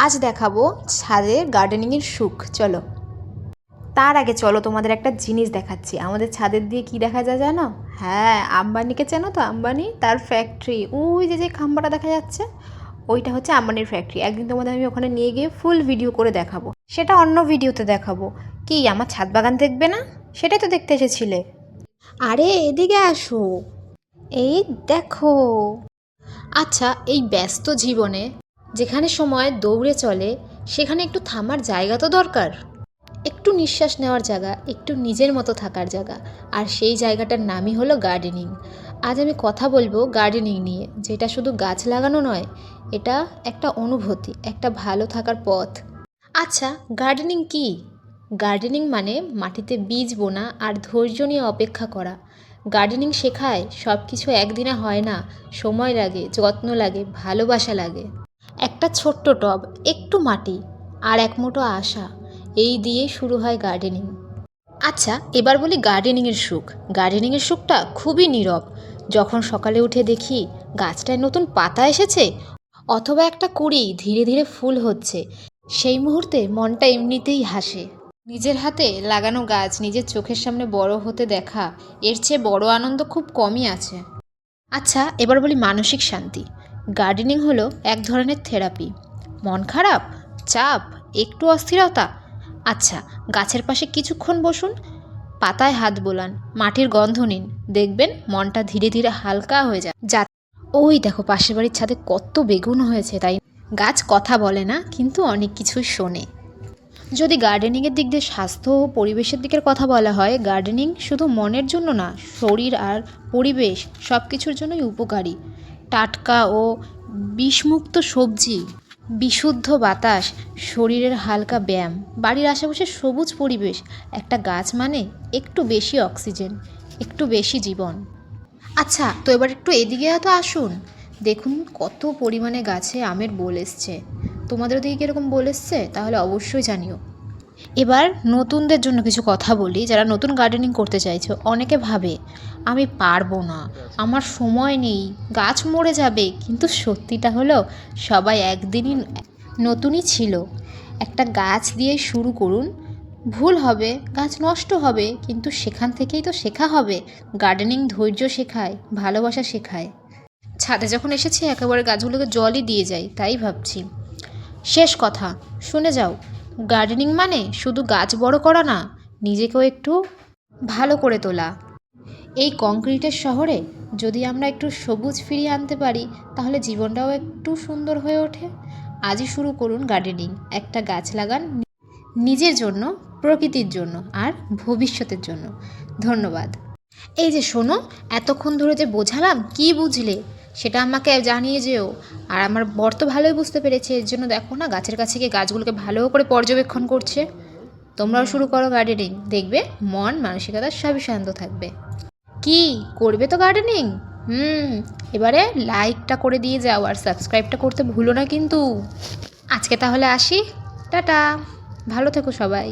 আজ দেখাবো ছাদে গার্ডেনিংয়ের সুখ। চলো, তার আগে চলো তোমাদের একটা জিনিস দেখাচ্ছি। আমাদের ছাদের দিয়ে কি দেখা যায় জানো? হ্যাঁ, আম্বানিকে চেনো তো? আম্বানি, তার ফ্যাক্টরি। ওই যে খাম্বাটা দেখা যাচ্ছে, ওইটা হচ্ছে আম্বানির ফ্যাক্টরি। একদিন তোমাদের আমি ওখানে নিয়ে গিয়ে ফুল ভিডিও করে দেখাবো, সেটা অন্য ভিডিওতে দেখাবো। কি আমার ছাদ বাগান দেখবে না? সেটাই তো দেখতে এসেছিলে। আরে এদিকে আসো, এই দেখো। আচ্ছা, এই ব্যস্ত জীবনে যেখানে সময় দৌড়ে চলে, সেখানে একটু থামার জায়গা তো দরকার, একটু নিঃশ্বাস নেওয়ার জায়গা, একটু নিজের মতো থাকার জায়গা। আর সেই জায়গাটার নামই হলো গার্ডেনিং। আজ আমি কথা বলবো গার্ডেনিং নিয়ে, যেটা শুধু গাছ লাগানো নয়, এটা একটা অনুভূতি, একটা ভালো থাকার পথ। আচ্ছা, গার্ডেনিং কি? গার্ডেনিং মানে মাটিতে বীজ বোনা আর ধৈর্য নিয়ে অপেক্ষা করা। গার্ডেনিং শেখায় সব কিছু একদিনে হয় না, সময় লাগে, যত্ন লাগে, ভালোবাসা লাগে। একটা ছোট্ট টব, একটু মাটি আর এক মুঠো আশা, এই দিয়ে শুরু হয় গার্ডেনিং। আচ্ছা, এবার বলি গার্ডেনিংয়ের সুখ। গার্ডেনিংয়ের সুখটা খুবই নীরব। যখন সকালে উঠে দেখি গাছটায় নতুন পাতা এসেছে, অথবা একটা কুঁড়ি ধীরে ধীরে ফুল হচ্ছে, সেই মুহূর্তে মনটা এমনিতেই হাসে। নিজের হাতে লাগানো গাছ নিজের চোখের সামনে বড় হতে দেখা, এর চেয়ে বড় আনন্দ খুব কমই আছে। আচ্ছা, এবার বলি মানসিক শান্তি। গার্ডেনিং হলো এক ধরনের থেরাপি। মন খারাপ, চাপ, একটু অস্থিরতা, আচ্ছা, গাছের পাশে কিছুক্ষণ বসুন, পাতায় হাত বোলান, মাটির গন্ধ নিন, দেখবেন মনটা ধীরে ধীরে হালকা হয়ে যায়। ওই দেখো পাশের বাড়ির ছাদে কত বেগুন হয়েছে, তাই গাছ কথা বলে না, কিন্তু অনেক কিছুই শোনে। যদি গার্ডেনিংয়ের দিক দিয়ে স্বাস্থ্য ও পরিবেশের দিকের কথা বলা হয়, গার্ডেনিং শুধু মনের জন্য না, শরীর আর পরিবেশ সব কিছুর জন্যই উপকারী। টাটকা ও বিষমুক্ত সবজি, বিশুদ্ধ বাতাস, শরীরের হালকা ব্যায়াম, বাড়ির আশেপাশে সবুজ পরিবেশ, একটা গাছ মানে একটু বেশি অক্সিজেন, একটু বেশি জীবন। আচ্ছা, তো এবার একটু এদিকে তো আসুন, দেখুন কত পরিমাণে গাছে আমের বোল এসছে। তোমাদের ওদিকে কীরকম বোল এসছে তাহলে অবশ্যই জানিও। এবার নতুনদের জন্য কিছু কথা বলি, যারা নতুন গার্ডেনিং করতে চাইছে। অনেকে ভাবে আমি পারবো না, আমার সময় নেই, গাছ মরে যাবে। কিন্তু সত্যিটা হলো, সবাই একদিনই নতুনই ছিল। একটা গাছ দিয়ে শুরু করুন, ভুল হবে, গাছ নষ্ট হবে, কিন্তু সেখান থেকেই তো শেখা হবে। গার্ডেনিং ধৈর্য শেখায়, ভালোবাসা শেখায়। ছাদে যখন এসেছি একেবারে গাছগুলোকে জলই দিয়ে যাই, তাই ভাবছি। শেষ কথা শুনে যাও, গার্ডেনিং মানে শুধু গাছ বড় করা না, নিজেকেও একটু ভালো করে তোলা। এই কংক্রিটের শহরে যদি আমরা একটু সবুজ ফিরিয়ে আনতে পারি, তাহলে জীবনটাও একটু সুন্দর হয়ে ওঠে। আজই শুরু করুন গার্ডেনিং, একটা গাছ লাগান, নিজের জন্য, প্রকৃতির জন্য আর ভবিষ্যতের জন্য। ধন্যবাদ। এই যে শোনো, এতক্ষণ ধরে যে বোঝালাম, কি বুঝলে সেটা আমাকে জানিয়ে যেও। আর আমার বর তো ভালোই বুঝতে পেরেছে, এর জন্য দেখো না গাছের কাছে গিয়ে গাছগুলোকে ভালো করে পর্যবেক্ষণ করছে। তোমরাও শুরু করো গার্ডেনিং, দেখবে মন মানসিকতা সবই শান্ত থাকবে। কি করবে তো গার্ডেনিং? এবারে লাইকটা করে দিয়ে যাও আর সাবস্ক্রাইবটা করতে ভুলো না কিন্তু। আজকে তাহলে আসি, টাটা, ভালো থেকো সবাই।